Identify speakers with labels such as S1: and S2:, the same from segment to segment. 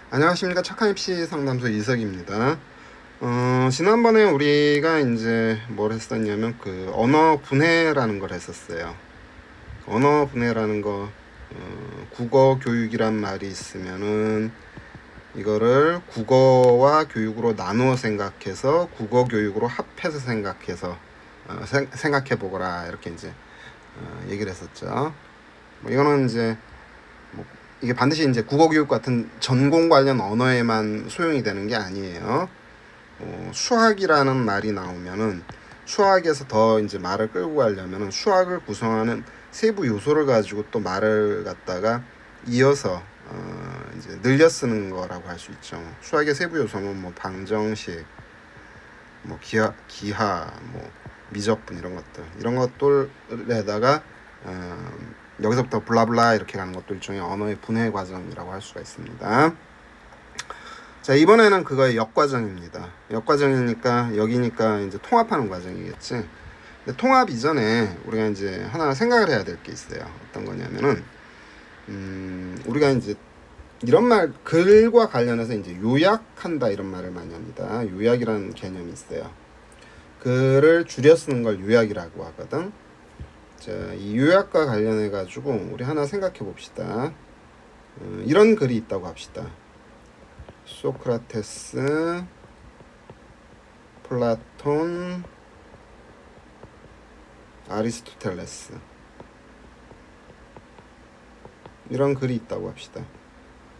S1: 안녕하십니까. 착한 입시 상담소 이석입니다. 지난번에 우리가 이제 뭘 했었냐면 언어 분해라는 걸 했었어요. 언어 분해라는 거, 국어 교육이란 말이 있으면은 이거를 국어와 교육으로 나누어 생각해서 국어 교육으로 합해서 생각해서 생각해 보거라 이렇게 이제 얘기를 했었죠. 뭐 이거는 이제 뭐 이게 반드시 이제 국어교육 같은 전공 관련 언어에만 소용이 되는 게 아니에요. 수학이라는 말이 나오면은 수학에서 더 이제 말을 끌고 가려면은 수학을 구성하는 세부 요소를 가지고 또 말을 갖다가 이어서 이제 늘려 쓰는 거라고 할 수 있죠. 수학의 세부 요소는 뭐 방정식, 뭐 기하, 뭐 미적분 이런 것들에다가 여기서부터 블라블라 이렇게 가는 것도 일종의 언어의 분해 과정이라고 할 수가 있습니다. 자, 이번에는 그거의 역과정입니다. 역과정이니까 여기니까 이제 통합하는 과정이겠지. 근데 통합 이전에 우리가 이제 하나 생각을 해야 될 게 있어요. 어떤 거냐면은 우리가 이제 이런 말 글과 관련해서 이제 요약한다 이런 말을 많이 합니다. 요약이라는 개념이 있어요. 글을 줄여 쓰는 걸 요약이라고 하거든. 자, 이 요약과 관련해 가지고 우리 하나 생각해 봅시다. 이런 글이 있다고 합시다. 소크라테스, 플라톤, 아리스토텔레스 이런 글이 있다고 합시다.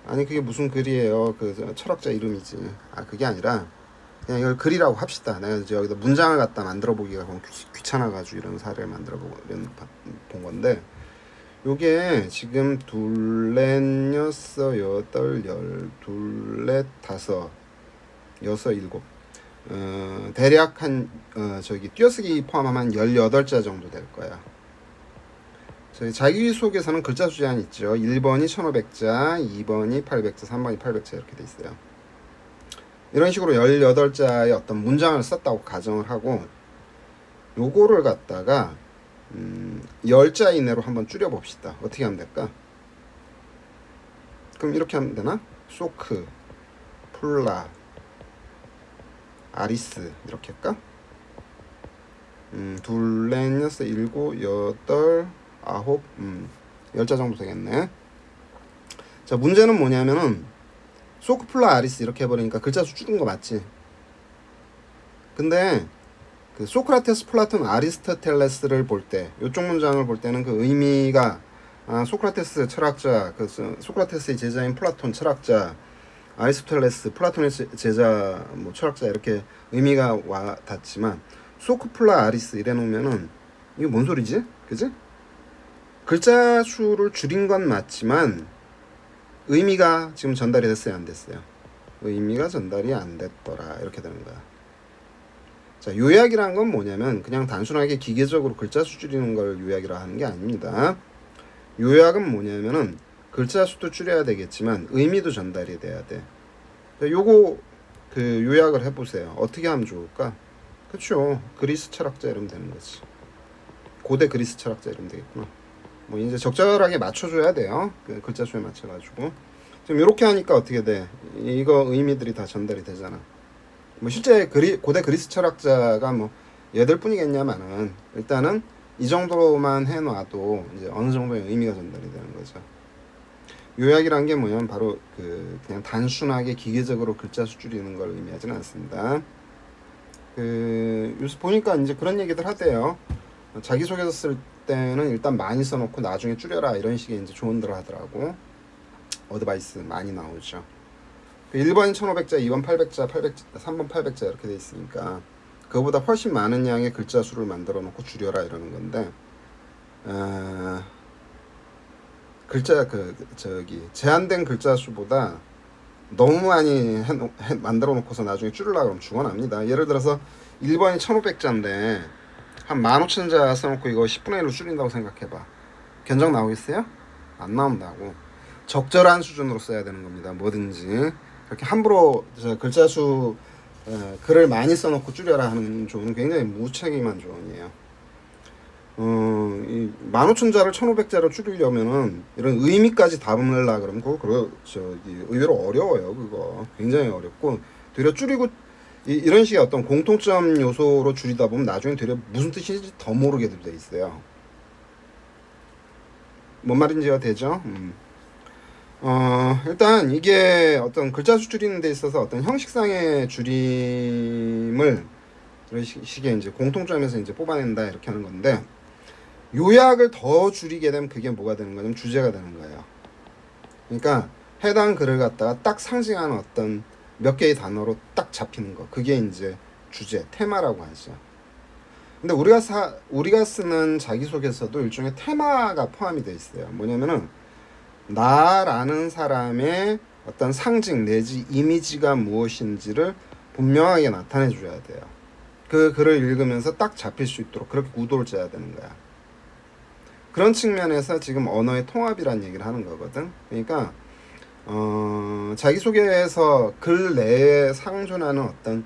S1: 아니 그게 무슨 글이에요? 그 철학자 이름이지. 그게 아니라 그냥 이걸 글이라고 합시다. 내가 이제 여기다 문장을 갖다 만들어 보기가 귀찮아가지고 이런 사례를 만들어 본 건데, 요게 지금 둘넷 여섯 여덟 열 둘넷 다섯 여섯 일곱 대략 한 띄어쓰기 포함하면 18자 정도 될 거야. 저희 자기소개서는 글자 수 제한이 있죠. 1번이 1500자, 2번이 800자, 3번이 800자 이렇게 돼 있어요. 이런 식으로 18자의 어떤 문장을 썼다고 가정을 하고 요거를 갖다가 10자 이내로 한번 줄여 봅시다. 어떻게 하면 될까? 그럼 이렇게 하면 되나? 소크, 플라, 아리스 이렇게 할까? 둘, 넷, 여섯, 일곱, 여덟, 아홉, 10자 정도 되겠네. 자, 문제는 뭐냐면은 소크, 플라, 아리스 이렇게 해버리니까 글자 수 줄인 거 맞지? 근데 그 소크라테스, 플라톤, 아리스토텔레스를 볼 때, 이쪽 문장을 볼 때는 그 의미가 소크라테스 철학자, 소크라테스의 제자인 플라톤 철학자, 아리스토텔레스, 플라톤의 제자, 뭐 철학자 이렇게 의미가 와 닿지만 소크, 플라, 아리스 이래 놓으면은 이게 뭔 소리지? 그지? 글자 수를 줄인 건 맞지만 의미가 지금 전달이 됐어요, 안 됐어요? 의미가 전달이 안 됐더라 이렇게 되는 거야. 자, 요약이란 건 뭐냐면 그냥 단순하게 기계적으로 글자 수 줄이는 걸 요약이라 하는 게 아닙니다. 요약은 뭐냐면은 글자 수도 줄여야 되겠지만 의미도 전달이 돼야 돼. 자, 요거 요약을 해보세요. 어떻게 하면 좋을까? 그렇죠. 그리스 철학자 이러면 되는 거지. 고대 그리스 철학자 이러면 되겠구나. 뭐 이제 적절하게 맞춰줘야 돼요. 그 글자 수에 맞춰가지고. 지금 이렇게 하니까 어떻게 돼? 이거 의미들이 다 전달이 되잖아. 뭐 실제 고대 그리스 철학자가 뭐 8분이겠냐마는 일단은 이 정도만 해놔도 이제 어느 정도의 의미가 전달이 되는 거죠. 요약이란 게 뭐냐면 바로 그냥 단순하게 기계적으로 글자 수 줄이는 걸 의미하지는 않습니다. 요새 보니까 이제 그런 얘기들 하대요. 자기소개서 쓸 때는 일단 많이 써놓고 나중에 줄여라 이런 식의 이제 조언들을 하더라고. 어드바이스 많이 나오죠. 1번이 1500자, 2번 800자, 3번 800자 이렇게 돼 있으니까 그거보다 훨씬 많은 양의 글자 수를 만들어 놓고 줄여라 이러는 건데, 글자 제한된 글자 수보다 너무 많이 만들어 놓고서 나중에 줄이려고 그러면 죽어납니다. 예를 들어서 1번이 1500자인데 한 15,000자 써놓고 이거 10분의 1로 줄인다고 생각해봐. 견적 나오겠어요? 안 나온다고. 적절한 수준으로 써야 되는 겁니다. 뭐든지 그렇게 함부로 글자 수 글을 많이 써놓고 줄여라 하는 조언은 굉장히 무책임한 조언이에요. 이 15,000자를 1,500자로 줄이려면은 이런 의미까지 담으려 그러면 그거 의외로 어려워요. 그거 굉장히 어렵고, 되려 줄이고 이런 식의 어떤 공통점 요소로 줄이다 보면 나중에 되려 무슨 뜻인지 더 모르게 돼 있어요. 뭔 말인지가 되죠? 일단 이게 어떤 글자 수 줄이는 데 있어서 어떤 형식상의 줄임을 이런 식의 이제 공통점에서 이제 뽑아낸다 이렇게 하는 건데, 요약을 더 줄이게 되면 그게 뭐가 되는 거냐면 주제가 되는 거예요. 그러니까 해당 글을 갖다가 딱 상징하는 어떤 몇 개의 단어로 딱 잡히는 거, 그게 이제 주제, 테마라고 하죠. 근데 우리가 쓰는 자기소개서도 일종의 테마가 포함이 되어 있어요. 뭐냐면은 나라는 사람의 어떤 상징 내지 이미지가 무엇인지를 분명하게 나타내 줘야 돼요. 그 글을 읽으면서 딱 잡힐 수 있도록 그렇게 구도를 짜야 되는 거야. 그런 측면에서 지금 언어의 통합이라는 얘기를 하는 거거든. 그러니까 자기소개에서 글 내에 상존하는 어떤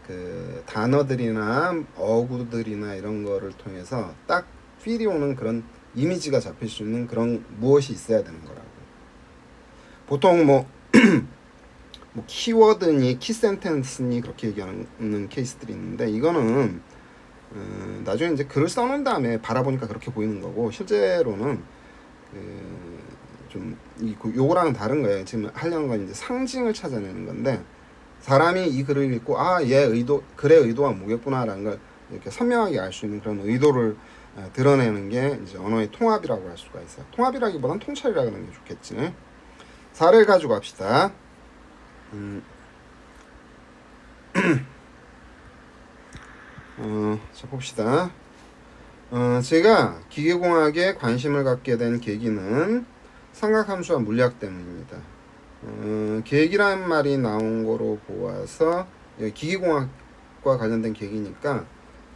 S1: 그 단어들이나 어구들이나 이런 거를 통해서 딱 필이 오는 그런 이미지가 잡힐 수 있는 그런 무엇이 있어야 되는 거라고. 보통 뭐 키워드니 키센텐스니 그렇게 얘기하는 케이스들이 있는데, 이거는 나중에 이제 글을 써놓은 다음에 바라보니까 그렇게 보이는 거고, 실제로는 좀 요거랑은 다른 거예요. 지금 하려는 건 이제 상징을 찾아내는 건데, 사람이 이 글을 읽고 얘 글의 의도가 뭐겠구나라는 걸 이렇게 선명하게 알 수 있는 그런 의도를 드러내는 게 이제 언어의 통합이라고 할 수가 있어요. 통합이라기보다는 통찰이라고 하는 게 좋겠지. 사례를 가지고 합시다. 자 봅시다. 제가 기계공학에 관심을 갖게 된 계기는 삼각함수와 물리학 때문입니다. 계기란 말이 나온 거로 보아서 기계공학과 관련된 계기니까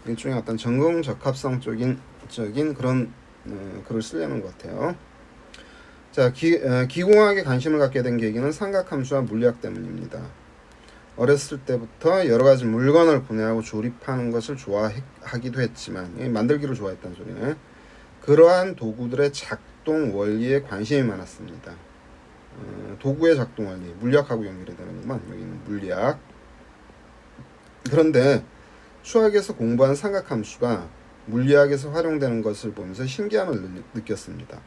S1: 일종의 어떤 전공적합성적인 그런 글을 쓰려는 것 같아요. 자, 기공학에 관심을 갖게 된 계기는 삼각함수와 물리학 때문입니다. 어렸을 때부터 여러 가지 물건을 분해하고 조립하는 것을 좋아하기도 했지만, 만들기를 좋아했다는 소리네. 그러한 도구들의 작동 원리에 관심이 많았습니다. 도구의 작동 원리, 물리학하고 연결이 되는구만. 여기는 물리학. 그런데 수학에서 공부한 삼각함수가 물리학에서 활용되는 것을 보면서 신기함을 느꼈습니다.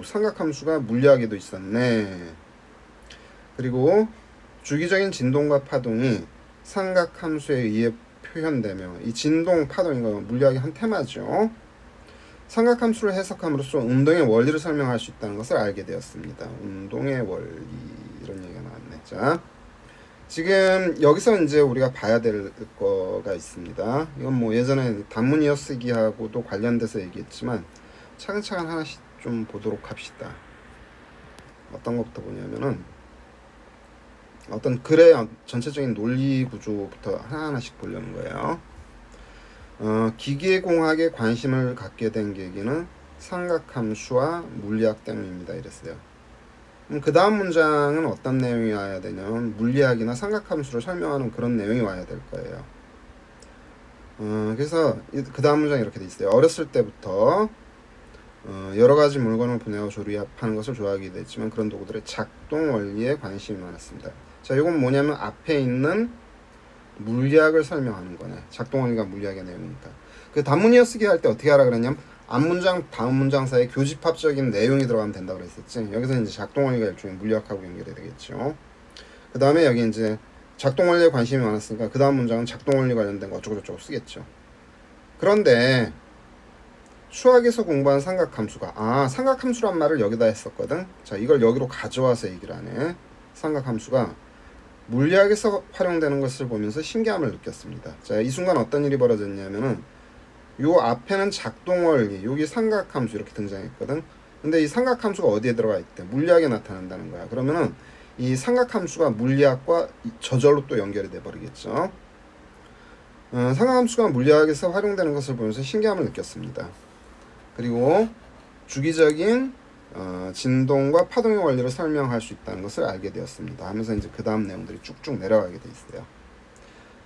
S1: 삼각함수가 물리학에도 있었네. 그리고 주기적인 진동과 파동이 삼각함수에 의해 표현되며, 이 진동, 파동, 이거 물리학의 한 테마죠. 삼각함수를 해석함으로써 운동의 원리를 설명할 수 있다는 것을 알게 되었습니다. 운동의 원리, 이런 얘기가 나왔네. 자, 지금 여기서 이제 우리가 봐야 될 거가 있습니다. 이건 뭐 예전에 단문 이어쓰기하고도 관련돼서 얘기했지만 차근차근 하나씩 좀 보도록 합시다. 어떤 것부터 보냐면은 어떤 글의 전체적인 논리 구조부터 하나하나씩 보려는 거예요. 기계공학에 관심을 갖게 된 계기는 삼각함수와 물리학 때문입니다. 이랬어요. 그 다음 문장은 어떤 내용이 와야 되냐면 물리학이나 삼각함수를 설명하는 그런 내용이 와야 될 거예요. 그래서 그 다음 문장이 이렇게 돼 있어요. 어렸을 때부터 여러 가지 물건을 분해하고 조립하는 것을 좋아하게 됐지만 그런 도구들의 작동 원리에 관심이 많았습니다. 자, 이건 뭐냐면 앞에 있는 물리학을 설명하는 거네. 작동 원리가 물리학의 내용이니까. 그 단문 이어쓰기 할 때 어떻게 하라 그랬냐면 앞문장 다음 문장 사이에 교집합적인 내용이 들어가면 된다고 그랬었지. 여기서 이제 작동 원리가 일종의 물리학하고 연결이 되겠죠. 그 다음에 여기 이제 작동 원리에 관심이 많았으니까 그 다음 문장은 작동 원리 관련된 거 어쩌고저쩌고 쓰겠죠. 그런데 수학에서 공부한 삼각함수가 삼각함수란 말을 여기다 했었거든. 자, 이걸 여기로 가져와서 얘기를 하네. 삼각함수가 물리학에서 활용되는 것을 보면서 신기함을 느꼈습니다. 자, 이 순간 어떤 일이 벌어졌냐면은 요 앞에는 작동 원리, 여기 삼각함수 이렇게 등장했거든. 근데 이 삼각함수가 어디에 들어가 있대? 물리학에 나타난다는 거야. 그러면은 이 삼각함수가 물리학과 저절로 또 연결이 돼 버리겠죠. 삼각함수가 물리학에서 활용되는 것을 보면서 신기함을 느꼈습니다. 그리고 주기적인 진동과 파동의 원리를 설명할 수 있다는 것을 알게 되었습니다. 하면서 이제 그 다음 내용들이 쭉쭉 내려가게 돼 있어요.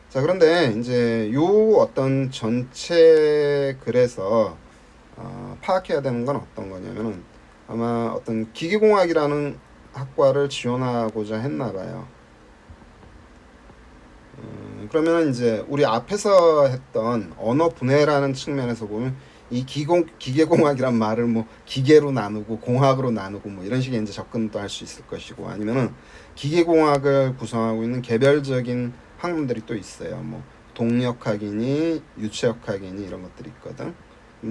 S1: 자, 그런데 이제 요 어떤 전체 글에서 파악해야 되는 건 어떤 거냐면은 아마 어떤 기계공학이라는 학과를 지원하고자 했나 봐요. 그러면 이제 우리 앞에서 했던 언어 분해라는 측면에서 보면 이 기계공학이란 말을 뭐 기계로 나누고 공학으로 나누고 뭐 이런 식의 이제 접근도 할 수 있을 것이고, 아니면은 기계공학을 구성하고 있는 개별적인 학문들이 또 있어요. 뭐 동력학이니 유체역학이니 이런 것들이 있거든.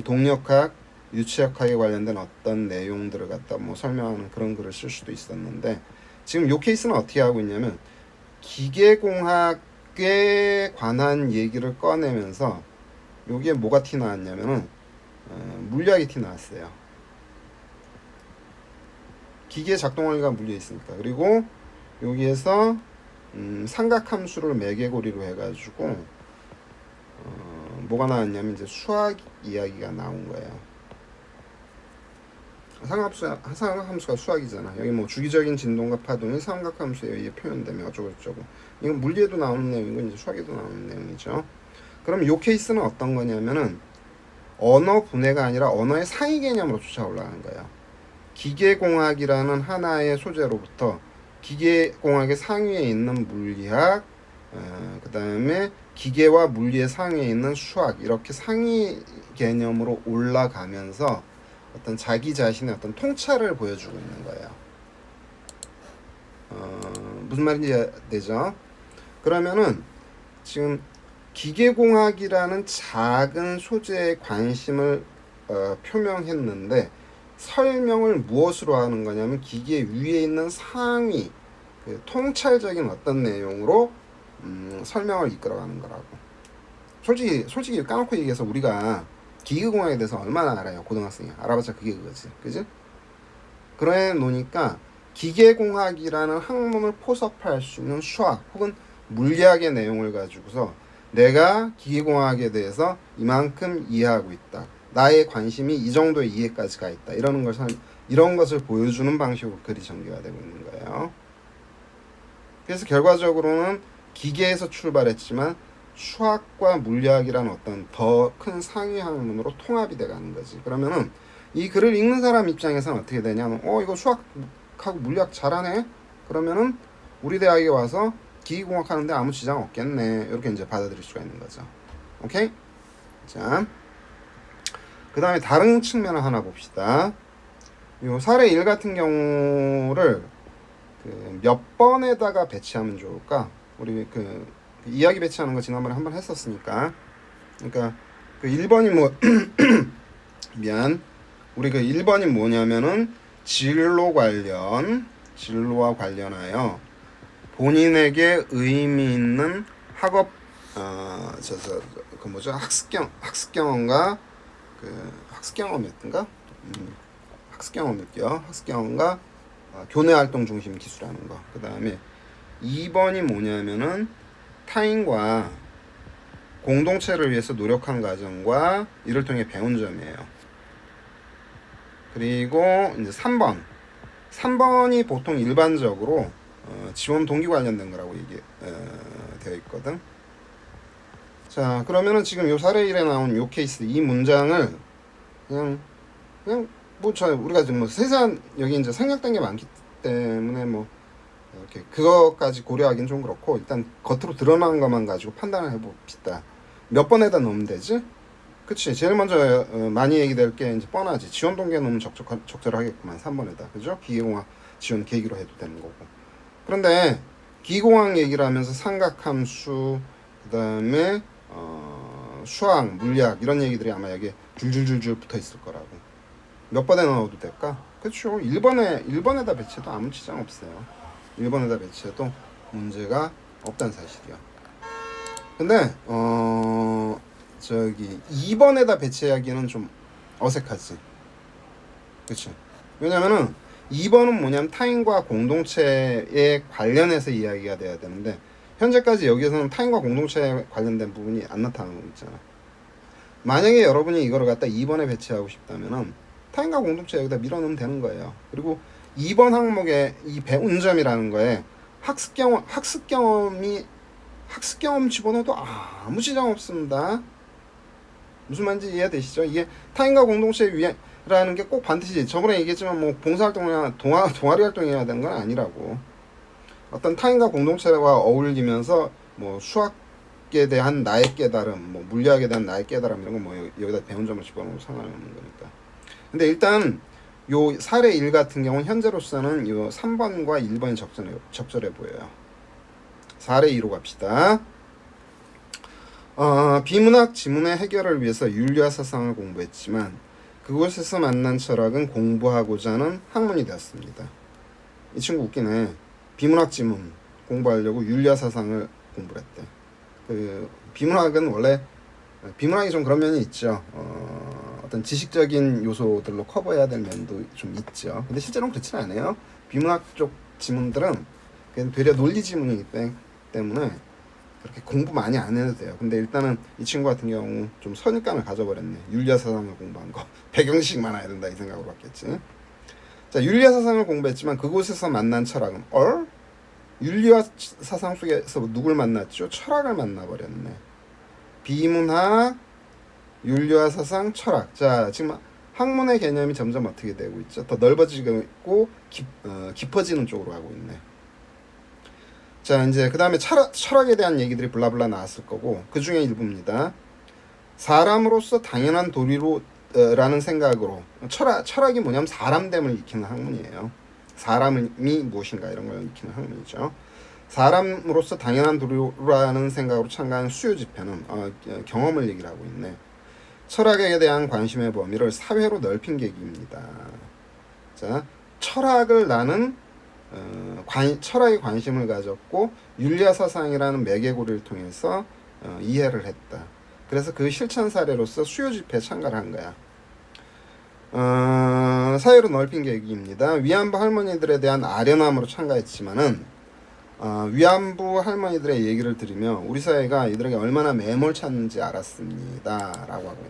S1: 동력학, 유체역학에 관련된 어떤 내용들을 갖다 뭐 설명하는 그런 글을 쓸 수도 있었는데, 지금 요 케이스는 어떻게 하고 있냐면 기계공학에 관한 얘기를 꺼내면서 여기에 뭐가 티 나왔냐면은 물리학이 티 나왔어요. 기계 작동원리가 물리에 있으니까. 그리고 여기에서 삼각함수를 매개고리로 해가지고 뭐가 나왔냐면 이제 수학 이야기가 나온 거예요. 삼각함수가 수학이잖아. 여기 뭐 주기적인 진동과 파동이 삼각함수에 의해 표현되며 어쩌고저쩌고. 이건 물리에도 나오는 내용이고 이제 수학에도 나오는 내용이죠. 그럼 이 케이스는 어떤 거냐면은 언어 분해가 아니라 언어의 상위 개념으로 쫓아 올라가는 거예요. 기계공학이라는 하나의 소재로부터 기계공학의 상위에 있는 물리학, 그 다음에 기계와 물리의 상위에 있는 수학, 이렇게 상위 개념으로 올라가면서 어떤 자기 자신의 어떤 통찰을 보여주고 있는 거예요. 무슨 말인지 되죠? 그러면은 지금 기계공학이라는 작은 소재에 관심을 표명했는데, 설명을 무엇으로 하는 거냐면 기계 위에 있는 상위 그 통찰적인 어떤 내용으로 설명을 이끌어가는 거라고. 솔직히 까놓고 얘기해서 우리가 기계공학에 대해서 얼마나 알아요? 고등학생이 알아봤자 그게 그거지, 그지? 그래 놓으니까 기계공학이라는 학문을 포섭할 수 있는 수학 혹은 물리학의 내용을 가지고서 내가 기계공학에 대해서 이만큼 이해하고 있다, 나의 관심이 이 정도의 이해까지 가 있다, 이런 것을 보여주는 방식으로 글이 전개가 되고 있는 거예요. 그래서 결과적으로는 기계에서 출발했지만 수학과 물리학이라는 어떤 더 큰 상위 학문으로 통합이 돼 가는 거지. 그러면은 이 글을 읽는 사람 입장에서는 어떻게 되냐면 이거 수학하고 물리학 잘하네? 그러면은 우리 대학에 와서 기계공학 하는데 아무 지장 없겠네, 이렇게 이제 받아들일 수가 있는 거죠. 오케이? 자, 그 다음에 다른 측면을 하나 봅시다. 요 사례 1 같은 경우를 몇 번에다가 배치하면 좋을까? 우리 그 이야기 배치하는 거 지난번에 한번 했었으니까. 그러니까 그 1번이 뭐 우리 그 1번이 뭐냐면은 진로와 관련하여 본인에게 의미 있는 학업 그 뭐죠? 학습 경험과 학습 경험이었던가? 학습 경험과 교내 활동 중심 기술하는 거. 그 다음에 2번이 뭐냐면은 타인과 공동체를 위해서 노력한 과정과 이를 통해 배운 점이에요. 그리고 이제 3번이 보통 일반적으로 지원 동기 관련된 거라고 되어 있거든. 자, 그러면은 지금 요 사례 1에 나온 요 케이스, 이 문장을 그냥 우리가 지금 뭐 세세한 여기 이제 생략된 게 많기 때문에 뭐 이렇게 그거까지 고려하기는 좀 그렇고, 일단 겉으로 드러난 것만 가지고 판단을 해봅시다. 몇 번에다 넣으면 되지? 그치? 제일 먼저 많이 얘기될 게 이제 뻔하지. 지원 동기에 넣으면 적절하겠구만. 3번에다. 그죠? 기계공학 지원 계기로 해도 되는 거고. 그런데 기계공학 얘기를 하면서 삼각함수, 그 다음에 수학, 물리학 이런 얘기들이 아마 여기에 줄줄줄줄 붙어 있을 거라고. 몇 번에 넣어도 될까? 그렇죠. 1번에다 배치해도 아무 지장 없어요. 1번에다 배치해도 문제가 없다는 사실이야. 근데 2번에다 배치하기는 좀 어색하지. 그렇죠. 왜냐면은 2번은 뭐냐면 타인과 공동체에 관련해서 이야기가 돼야 되는데, 현재까지 여기에서는 타인과 공동체에 관련된 부분이 안 나타나고 있잖아. 만약에 여러분이 이거를 갖다 2번에 배치하고 싶다면은 타인과 공동체 여기다 밀어넣으면 되는 거예요. 그리고 2번 항목에 이 배운 점이라는 거에 학습 경험 집어넣어도 아무 지장 없습니다. 무슨 말인지 이해되시죠? 이게 타인과 공동체의 위해라는 게 꼭 반드시 저번에 얘기했지만 뭐 봉사활동이나 동아리 활동이어야 되는 건 아니라고. 어떤 타인과 공동체와 어울리면서 뭐 수학에 대한 나의 깨달음, 뭐 물리학에 대한 나의 깨달음 이런 거 뭐 여기다 배운 점을 집어넣으면 상관없는 거니까. 근데 일단 요 사례 1 같은 경우는 현재로서는 요 3번과 1번이 적절해 보여요. 사례 2로 갑시다. 비문학 지문의 해결을 위해서 윤리와 사상을 공부했지만 그곳에서 만난 철학은 공부하고자 하는 학문이 되었습니다. 이 친구 웃기네. 비문학 지문 공부하려고 윤리와 사상을 공부를 했대. 그 비문학은 원래 비문학이 좀 그런 면이 있죠. 어떤 지식적인 요소들로 커버해야 될 면도 좀 있죠. 근데 실제로는 그렇지는 않아요. 비문학 쪽 지문들은 그냥 되려 논리 지문이기 때문에 그렇게 공부 많이 안 해도 돼요. 근데 일단은 이 친구 같은 경우 좀 선입관을 가져버렸네. 윤리와 사상을 공부한 거 배경지식만 알아야 된다 이 생각으로 봤겠지. 자, 윤리와 사상을 공부했지만 그곳에서 만난 철학은 윤리와 사상 속에서 누굴 만났죠? 철학을 만나버렸네. 비문학, 윤리와 사상, 철학. 자, 지금 학문의 개념이 점점 어떻게 되고 있죠? 더 넓어지고 있고 깊어지는 쪽으로 가고 있네. 자, 이제 그 다음에 철학에 대한 얘기들이 블라블라 나왔을 거고 그 중에 일부입니다. 사람으로서 당연한 도리로 라는 생각으로 철학이 뭐냐면 사람됨을 익히는 학문이에요. 사람이 무엇인가 이런 걸 익히는 학문이죠. 사람으로서 당연한 도리라는 생각으로 참가한 수요 집회는 경험을 얘기를 하고 있네. 철학에 대한 관심의 범위를 사회로 넓힌 계기입니다. 자, 철학을 나는 철학에 관심을 가졌고 윤리와 사상이라는 매개고리를 통해서 이해를 했다. 그래서 그 실천 사례로서 수요 집회에 참가를 한 거야. 사회로 넓힌 계기입니다. 위안부 할머니들에 대한 아련함으로 참가했지만은 위안부 할머니들의 얘기를 들으며 우리 사회가 이들에게 얼마나 매몰찼는지 알았습니다. 라고 하고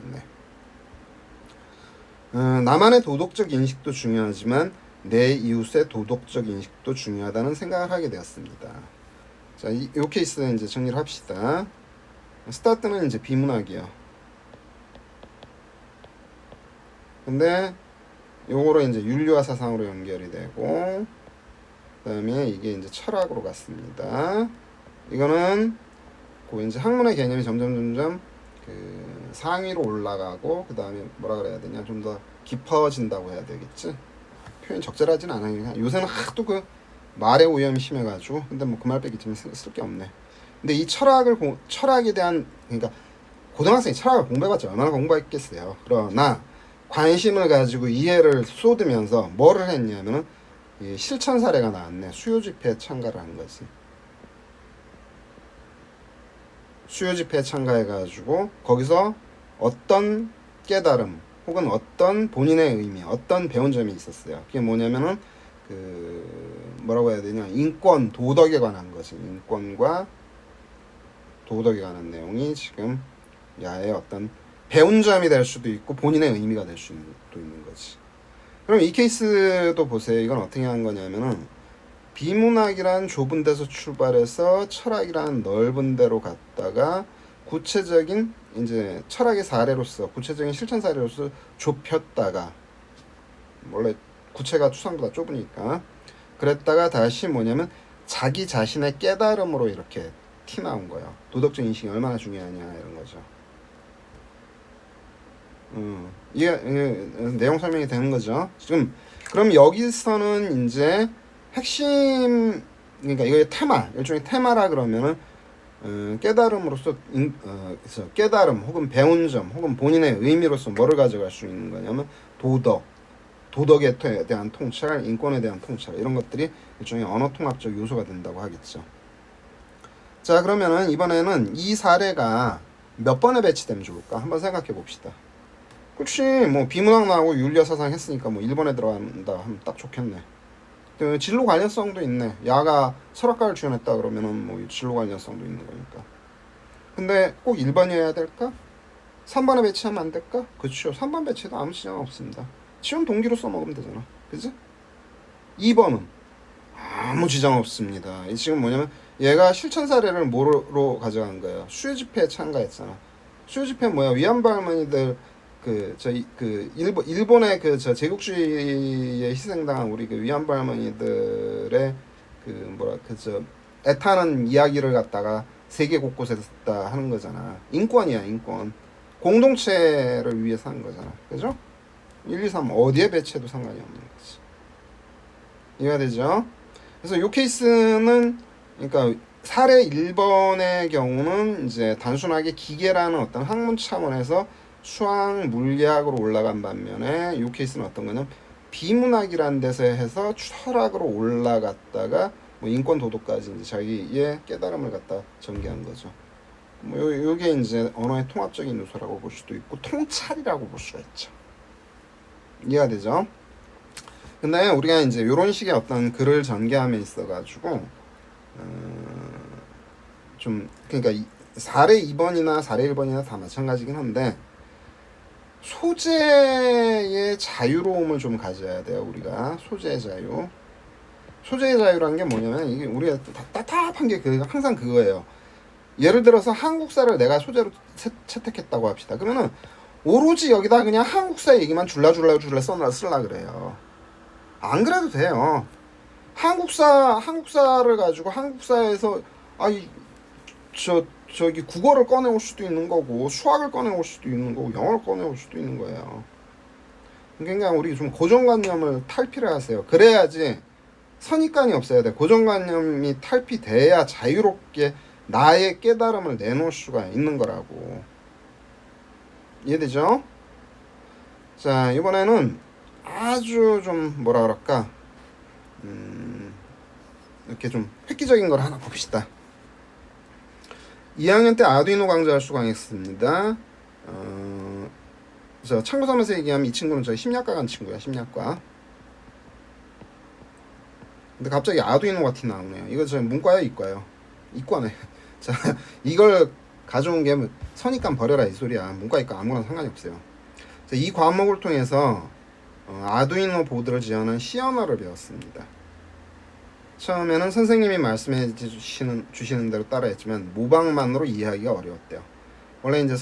S1: 있네. 나만의 도덕적 인식도 중요하지만 내 이웃의 도덕적 인식도 중요하다는 생각을 하게 되었습니다. 자, 이 케이스는 이제 정리를 합시다. 스타트는 이제 비문학이요. 근데 요거로 이제 윤리와 사상으로 연결이 되고 그다음에 이게 이제 철학으로 갔습니다. 이거는 그 이제 학문의 개념이 점점 그 상위로 올라가고 그다음에 뭐라 그래야 되냐 좀 더 깊어진다고 해야 되겠지. 표현이 적절하진 않아요. 요새는 하도 그 말의 오염이 심해가지고 근데 뭐 그 말 빼기 좀 쓸 게 없네. 근데 이 철학에 대한 그러니까 고등학생이 철학을 공부해봤자 얼마나 공부했겠어요. 그러나 관심을 가지고 이해를 쏟으면서 뭐를 했냐면은 이 실천 사례가 나왔네. 수요 집회에 참가를 한 거지. 수요 집회에 참가해가지고 거기서 어떤 깨달음 혹은 어떤 본인의 의미, 어떤 배운 점이 있었어요. 그게 뭐냐면은 그 뭐라고 해야 되냐, 인권, 도덕에 관한 거지. 인권과 도덕에 관한 내용이 지금 야의 어떤 배운 점이 될 수도 있고 본인의 의미가 될 수도 있는 거지. 그럼 이 케이스도 보세요. 이건 어떻게 한 거냐면은 비문학이란 좁은 데서 출발해서 철학이란 넓은 데로 갔다가 구체적인 이제 철학의 사례로서 구체적인 실천 사례로서 좁혔다가 원래 구체가 추상보다 좁으니까 그랬다가 다시 뭐냐면 자기 자신의 깨달음으로 이렇게 티 나온 거예요. 도덕적 인식이 얼마나 중요하냐 이런 거죠. 이게 내용 설명이 되는 거죠. 지금 그럼 여기서는 이제 핵심 그러니까 이거 테마 일종의 테마라 그러면은 깨달음으로서 깨달음 혹은 배운 점 혹은 본인의 의미로서 뭐를 가져갈 수 있는 거냐면 도덕에 대한 통찰, 인권에 대한 통찰 이런 것들이 일종의 언어 통합적 요소가 된다고 하겠죠. 자, 그러면은 이번에는 이 사례가 몇 번에 배치되면 좋을까 한번 생각해 봅시다. 그렇지, 뭐 비문학 나오고 윤리와 사상 했으니까 뭐 1번에 들어간다 하면 딱 좋겠네. 그 진로 관련성도 있네. 야가 철학과를 지원했다 그러면은 뭐 진로 관련성도 있는 거니까. 근데 꼭 1번이어야 될까? 3번에 배치하면 안 될까? 그렇죠. 3번 배치도 아무 지장 없습니다. 지원 동기로 써먹으면 되잖아. 그지? 2번은 아무 지장 없습니다. 이 지금 뭐냐면 얘가 실천 사례를 뭐로 가져간 거예요? 수요 집회에 참가했잖아. 수요 집회 뭐야? 위안부 할머니들 그 일본의 그 저 제국주의에 희생당한 우리 그 위안부 할머니들의 그 뭐라 그저 애타는 이야기를 갖다가 세계 곳곳에서 다 하는 거잖아. 인권이야, 인권. 공동체를 위해서 하는 거잖아. 그죠? 1, 2, 3 어디에 배치해도 상관이 없는 거지. 이해가 되죠? 그래서 이 케이스는 그러니까 사례 1번의 경우는 이제 단순하게 기계라는 어떤 학문 차원에서 수학 물리학으로 올라간 반면에 이 케이스는 어떤 거냐면 비문학이라는 데서 해서 철학으로 올라갔다가 뭐 인권 도덕까지 이제 자기의 깨달음을 갖다 전개한 거죠. 뭐 요게 이제 언어의 통합적인 요소라고 볼 수도 있고 통찰이라고 볼 수가 있죠. 이해가 되죠? 근데 우리가 이제 이런 식의 어떤 글을 전개함에 있어가지고 좀 그러니까 사례 2번이나 사례 1번이나 다 마찬가지긴 한데 소재의 자유로움을 좀 가져야 돼요. 우리가 소재의 자유. 소재의 자유라는 게 뭐냐면 이게 우리가 답답한 게 항상 그거예요. 예를 들어서 한국사를 내가 소재로 채택했다고 합시다. 그러면은 오로지 여기다 그냥 한국사 얘기만 줄라 쓰려 그래요. 안 그래도 돼요. 한국사를 가지고 한국사에서 저기 국어를 꺼내올 수도 있는 거고 수학을 꺼내올 수도 있는 거고 영어를 꺼내올 수도 있는 거예요. 그러니까 우리 좀 고정관념을 탈피를 하세요. 그래야지 선입관이 없어야 돼. 고정관념이 탈피돼야 자유롭게 나의 깨달음을 내놓을 수가 있는 거라고. 이해되죠? 자, 이번에는 아주 좀 뭐라 그럴까 이렇게 좀 획기적인 걸 하나 봅시다. 2학년 때 아두이노 강좌할 수 강했습니다. 저 참고서면서 얘기하면 이 친구는 저희 심리학과 간 친구야. 심리학과. 근데 갑자기 아두이노가 티 나오네요. 이거 저 문과요, 이과요? 이과네. 자, 이걸 가져온 게 선입관 버려라 이 소리야. 문과, 이과 아무거나 상관이 없어요. 자, 이 과목을 통해서 아두이노 보드를 지원한 C 언어를 배웠습니다. 처음에는 선생님이 말씀해 주시는 대로 따라했지만 모방만으로 이해하기가 어려웠대요. 원래 이제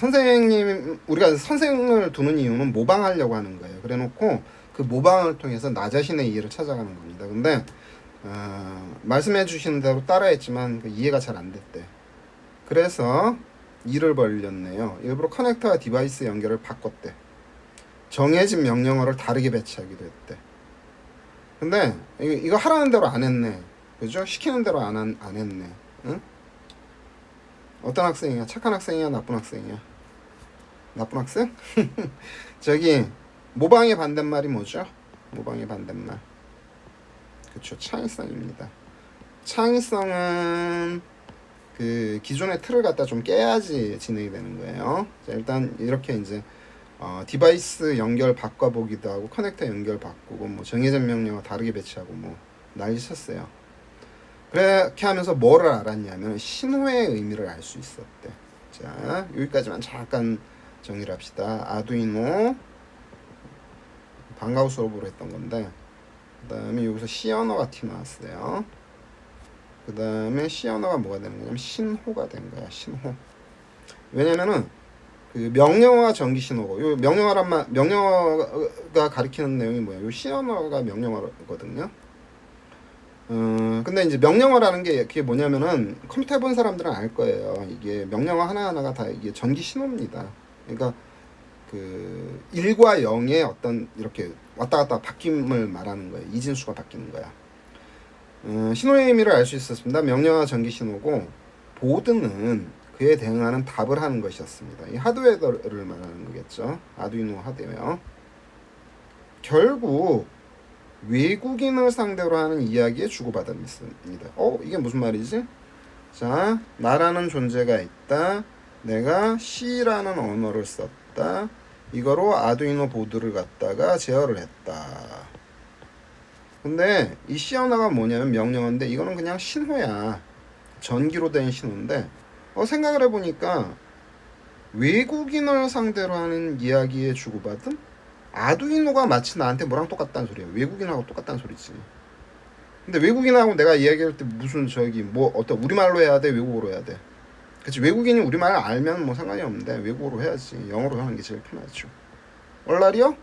S1: 우리가 선생을 두는 이유는 모방하려고 하는 거예요. 그래놓고 그 모방을 통해서 나 자신의 이해를 찾아가는 겁니다. 근데 말씀해 주시는 대로 따라했지만 그 이해가 잘 안 됐대. 그래서 일을 벌렸네요. 일부러 커넥터와 디바이스 연결을 바꿨대. 정해진 명령어를 다르게 배치하기도 했대. 근데 이거 하라는 대로 안 했네. 그죠? 시키는 대로 안 했네. 응? 어떤 학생이야? 착한 학생이야? 나쁜 학생이야? 나쁜 학생? 저기 모방의 반대말이 뭐죠? 모방의 반대말. 그쵸, 창의성입니다. 창의성은 그 기존의 틀을 갖다 좀 깨야지 진행이 되는 거예요. 자, 일단 이렇게 이제 디바이스 연결 바꿔보기도 하고 커넥터 연결 바꾸고 뭐 정해진 명령어 다르게 배치하고 뭐 난리 쳤어요. 그렇게 하면서 뭐를 알았냐면 신호의 의미를 알 수 있었대. 자, 여기까지만 잠깐 정리를 합시다. 아두이노 방과후 수업으로 했던 건데 그 다음에 여기서 C 언어가 티 나왔어요. 그 다음에 C 언어가 뭐가 되는 거냐면 신호가 된 거야. 신호. 왜냐면은 그 명령어가 전기 신호고, 요 명령어가 가리키는 내용이 뭐야? 요 C 언어가 명령어거든요. 근데 이제 명령어라는 게 그게 뭐냐면은 컴퓨터 해본 사람들은 알 거예요. 이게 명령어 하나하나가 다 이게 전기 신호입니다. 그러니까 그 1과 0의 어떤 이렇게 왔다 갔다 바뀜을 말하는 거예요. 이진수가 바뀌는 거야. 신호의 의미를 알 수 있었습니다. 명령어가 전기 신호고 보드는 그에 대응하는 답을 하는 것이었습니다. 이 하드웨어를 말하는 거겠죠. 아두이노 하드웨어. 결국 외국인을 상대로 하는 이야기에 주고받았습니다. 이게 무슨 말이지? 자, 나라는 존재가 있다. 내가 C라는 언어를 썼다. 이거로 아두이노 보드를 갖다가 제어를 했다. 근데 이 C 언어가 뭐냐면 명령어인데 이거는 그냥 신호야. 전기로 된 신호인데 생각을 해보니까 외국인을 상대로 하는 이야기에 주고받음? 아두이노가 마치 나한테 뭐랑 똑같다는 소리야. 외국인하고 똑같다는 소리지. 근데 외국인하고 내가 이야기할 때 무슨 어떤 우리말로 해야 돼? 외국어로 해야 돼? 그치, 외국인이 우리말 알면 뭐 상관이 없는데 외국어로 해야지. 영어로 하는 게 제일 편하죠. 월날이요?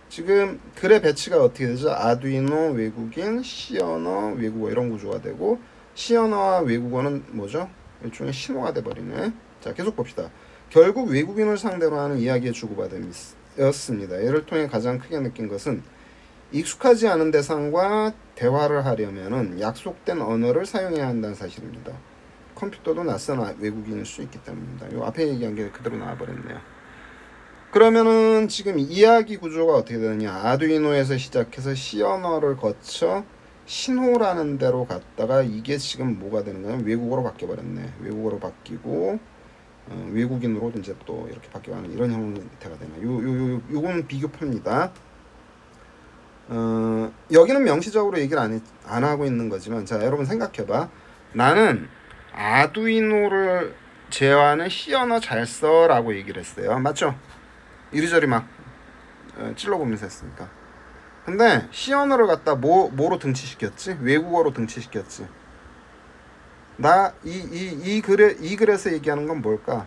S1: 지금 글의 배치가 어떻게 되죠? 아두이노 외국인, 시언어 외국어 이런 구조가 되고, 시언어와 외국어는 뭐죠? 일종의 신호가 돼버리네. 자, 계속 봅시다. 결국 외국인을 상대로 하는 이야기의 주고받음이었습니다. 이를 통해 가장 크게 느낀 것은 익숙하지 않은 대상과 대화를 하려면은 약속된 언어를 사용해야 한다는 사실입니다. 컴퓨터도 낯선 외국인일 수 있기 때문입니다. 요 앞에 얘기한 게 그대로 나와버렸네요. 그러면은 지금 이야기 구조가 어떻게 되느냐? 아두이노에서 시작해서 C 언어를 거쳐 신호라는 데로 갔다가 이게 지금 뭐가 되는 거냐면 외국어로 바뀌어버렸네. 외국어로 바뀌고 외국인으로 이제 또 이렇게 바뀌어가는 이런 형태가 되나. 요거는 비교표입니다. 여기는 명시적으로 얘기를 안 하고 있는 거지만, 자, 여러분 생각해봐. 나는 아두이노를 제어하는 C 언어 잘 써라고 얘기를 했어요. 맞죠? 이리저리 막 찔러보면서 했으니까. 근데 C 언어를 갖다 뭐로 등치시켰지? 외국어로 등치시켰지. 이 글에서 얘기하는 건 뭘까?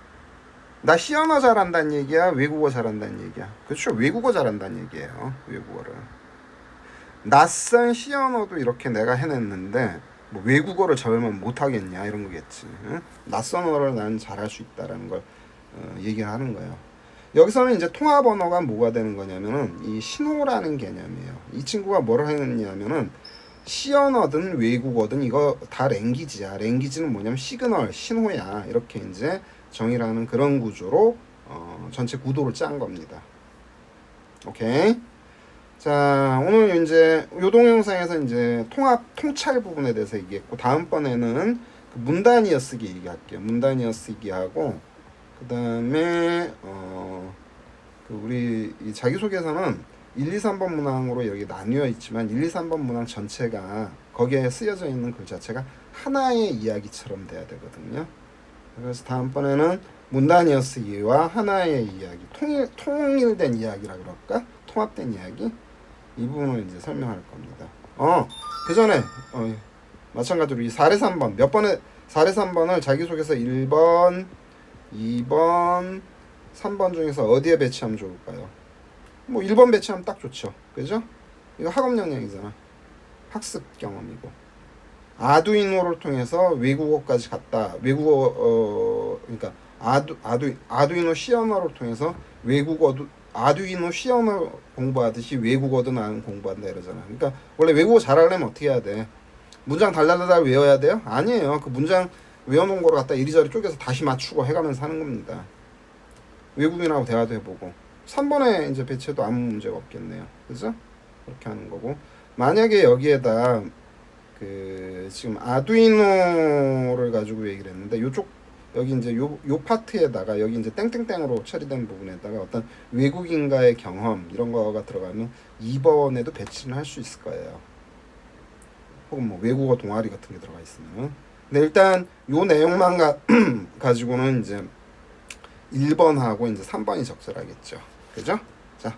S1: 나 C 언어 잘한다는 얘기야? 외국어 잘한다는 얘기야? 그렇죠. 외국어 잘한다는 얘기예요. 외국어를. 낯선 C 언어도 이렇게 내가 해냈는데 뭐 외국어를 잘하면 못하겠냐 이런 거겠지. 응? 낯선 언어를 나는 잘할 수 있다라는 걸 얘기를 하는 거예요. 여기서는 이제 통합 언어가 뭐가 되는 거냐면은 이 신호라는 개념이에요. 이 친구가 뭐를 했냐면은 C 언어든 외국어든 이거 다 랭귀지야. 랭귀지는 뭐냐면 시그널, 신호야. 이렇게 이제 정의를 하는 그런 구조로 전체 구도를 짠 겁니다. 오케이. 자, 오늘 이제 요 동영상에서 이제 통찰 부분에 대해서 얘기했고, 다음번에는 그 문단 이어쓰기 얘기할게요. 문단 이어쓰기 하고, 그 다음에 그 우리 이 자기소개서는 1, 2, 3번 문항으로 여기 나뉘어 있지만 1, 2, 3번 문항 전체가 거기에 쓰여져 있는 글 자체가 하나의 이야기처럼 돼야 되거든요. 그래서 다음번에는 문단 이어쓰기와 하나의 이야기, 통일된 이야기라 그럴까? 통합된 이야기? 이 부분을 이제 설명할 겁니다. 그 전에 마찬가지로 이 4례 3번 몇 번에 4례 3번을 자기소개서 1번, 2번, 3번 중에서 어디에 배치하면 좋을까요? 뭐 1번 배치하면 딱 좋죠. 그죠? 이거 학업 역량이잖아. 학습 경험이고. 아두이노를 통해서 외국어까지 갔다. 외국어 그러니까 아두이노 C 언어를 통해서 외국어도 아두이노 C 언어 공부하듯이 외국어도 나는 공부한다 이러잖아. 그러니까 원래 외국어 잘하려면 어떻게 해야 돼? 문장 달달달 외워야 돼요? 아니에요. 그 문장 외워놓은 거를 갖다 이리저리 쪼개서 다시 맞추고 해가면서 하는 겁니다. 외국인하고 대화도 해보고 3번에 이제 배치해도 아무 문제가 없겠네요. 그죠? 그렇게 하는 거고, 만약에 여기에다 그 지금 아두이노를 가지고 얘기를 했는데 요쪽 여기 이제 요 파트에다가 여기 이제 땡땡땡으로 처리된 부분에다가 어떤 외국인과의 경험 이런 거가 들어가면 2번에도 배치를 할 수 있을 거예요. 혹은 뭐 외국어 동아리 같은 게 들어가 있으면. 근데 일단 요 내용만 가지고는 이제 1번하고 이제 3번이 적절하겠죠. 그죠? 자,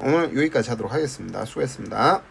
S1: 오늘 여기까지 하도록 하겠습니다. 수고했습니다.